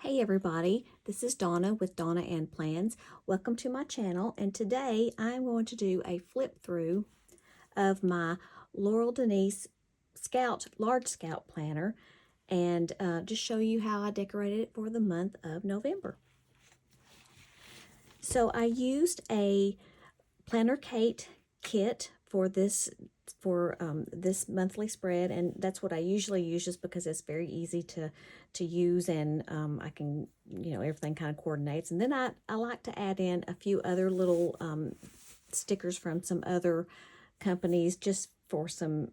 Hey everybody, this is Donna with Donna and Plans. Welcome to my channel, and today I'm going to do a flip through of my Laurel Denise Large Scout Planner and just show you how I decorated it for the month of November. So I used a Planner Kate kit for this this monthly spread, and that's what I usually use just because it's very easy to use, and I can, everything kind of coordinates. And then I like to add in a few other little stickers from some other companies just for some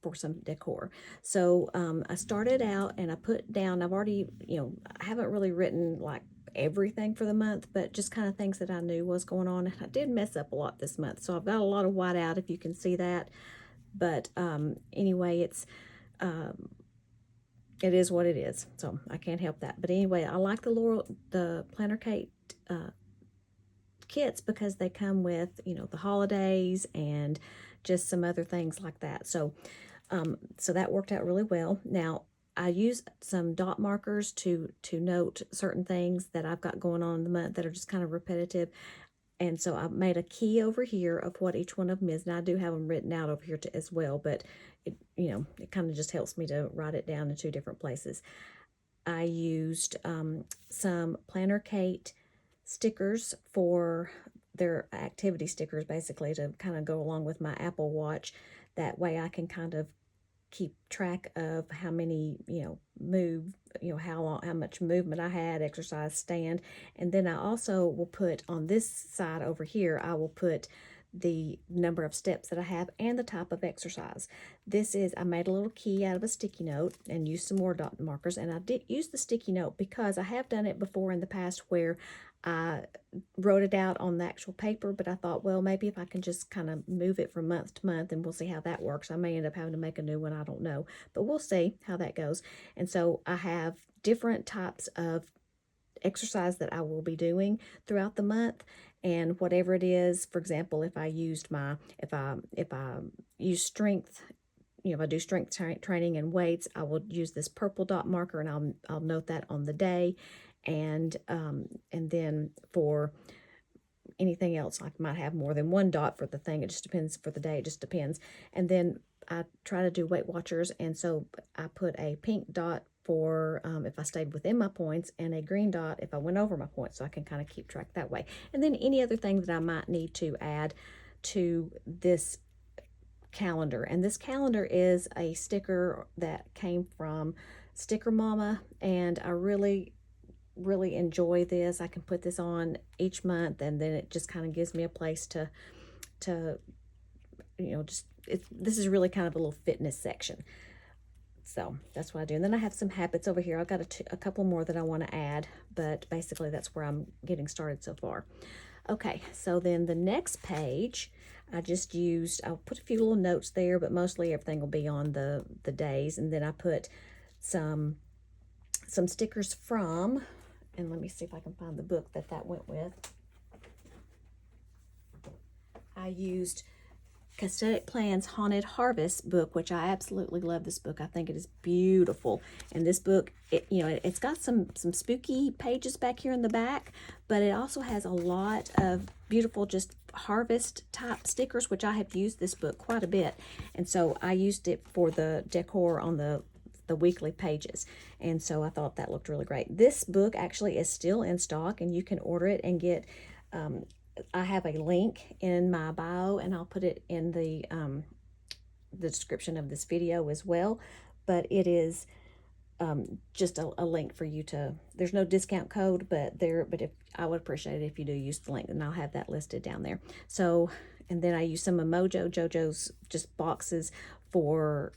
for some decor. So I started out and I put down, I've already, I haven't really written like everything for the month, but just kind of things that I knew was going on. And I did mess up a lot this month, so I've got a lot of white out, if you can see that. But anyway, it is what it is, so I can't help that. But anyway, I like the Planner Kate kits because they come with, the holidays and just some other things like that. So so that worked out really well. Now I use some dot markers to note certain things that I've got going on in the month that are just kind of repetitive. And so I made a key over here of what each one of them is. And I do have them written out over here as well, but it, it kind of just helps me to write it down in two different places. I used some Planner Kate stickers for their activity stickers, basically, to kind of go along with my Apple Watch. That way I can kind of keep track of how many, how much movement I had, exercise, stand. And then I also will put on this side over here, I will put the number of steps that I have and the type of exercise. I made a little key out of a sticky note and used some more dot markers. And I did use the sticky note because I have done it before in the past where I wrote it out on the actual paper, but I thought, well, maybe if I can just kind of move it from month to month, and we'll see how that works. I may end up having to make a new one, I don't know, but we'll see how that goes. And so I have different types of exercise that I will be doing throughout the month, and whatever it is. For example, if I use strength, if I do strength training and weights, I will use this purple dot marker, and I'll note that on the day. And then for anything else, like I might have more than one dot for the thing. It just depends for the day. It just depends. And then I try to do Weight Watchers, and so I put a pink dot for if I stayed within my points, and a green dot if I went over my points, so I can kind of keep track that way. And then any other things that I might need to add to this calendar. And this calendar is a sticker that came from Sticker Mama, and I really enjoy this. I can put this on each month, and then it just kind of gives me a place to this is really kind of a little fitness section. So that's what I do. And then I have some habits over here. I've got a couple more that I want to add, but basically that's where I'm getting started so far. Okay, so then the next page, I'll put a few little notes there, but mostly everything will be on the days. And then I put some stickers from, and let me see if I can find the book that went with. I used Cosmetic Plans Haunted Harvest book, which I absolutely love this book. I think it is beautiful. And this book, it's got some spooky pages back here in the back, but it also has a lot of beautiful just harvest type stickers, which I have used this book quite a bit. And so I used it for the decor on the weekly pages, and so I thought that looked really great. This book actually is still in stock, and you can order it and get I have a link in my bio, and I'll put it in the description of this video as well. But it is just a link for you to, there's no discount code, but if I would appreciate it if you do use the link, and I'll have that listed down there. So, and then I use some of JoJo's just boxes for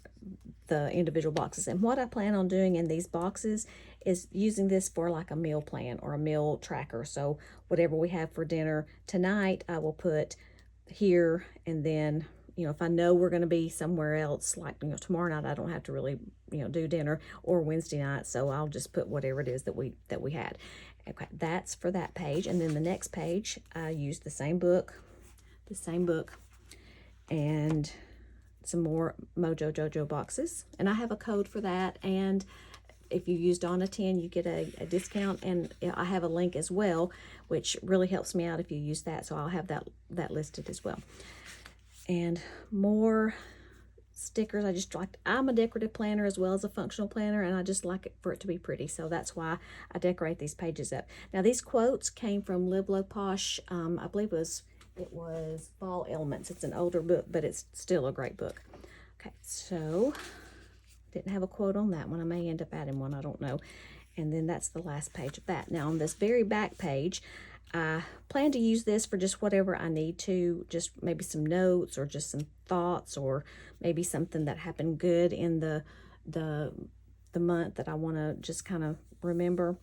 the individual boxes. And what I plan on doing in these boxes is using this for like a meal plan or a meal tracker. So whatever we have for dinner tonight, I will put here. And then, if I know we're going to be somewhere else, like, tomorrow night, I don't have to really, do dinner, or Wednesday night. So I'll just put whatever it is that we had. Okay, that's for that page. And then the next page, I use the same book, and some more Mojo Jojo boxes. And I have a code for that, and if you use Donna 10, you get a discount, and I have a link as well, which really helps me out if you use that. So I'll have that listed as well. And more stickers. I'm a decorative planner as well as a functional planner, and I just like it for it to be pretty, so that's why I decorate these pages up. Now these quotes came from Live Low Posh. I believe it was Fall Elements. It's an older book, but it's still a great book. Okay, so didn't have a quote on that one. I may end up adding one, I don't know. And then that's the last page of that. Now on this very back page, I plan to use this for just whatever I need to, just maybe some notes or just some thoughts, or maybe something that happened good in the month that I want to just kind of remember.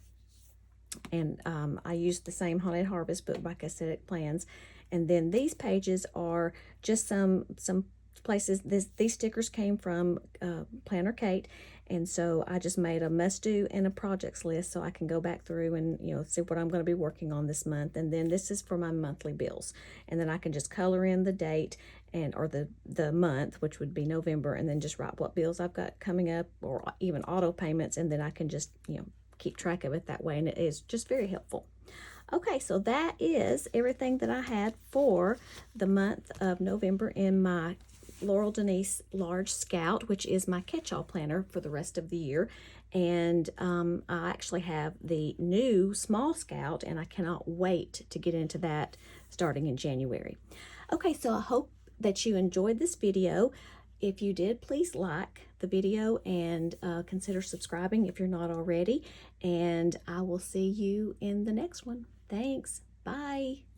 And I used the same Haunted Harvest book by Aesthetic Plans. And then these pages are just some places. These stickers came from Planner Kate, and so I just made a must-do and a projects list so I can go back through and see what I'm going to be working on this month. And then this is for my monthly bills, and then I can just color in the date or the month, which would be November, and then just write what bills I've got coming up, or even auto payments, and then I can just keep track of it that way, and it is just very helpful. Okay, so that is everything that I had for the month of November in my Laurel Denise Large Scout, which is my catch-all planner for the rest of the year. And I actually have the new Small Scout, and I cannot wait to get into that starting in January. Okay, so I hope that you enjoyed this video. If you did, please like the video and consider subscribing if you're not already. And I will see you in the next one. Thanks. Bye.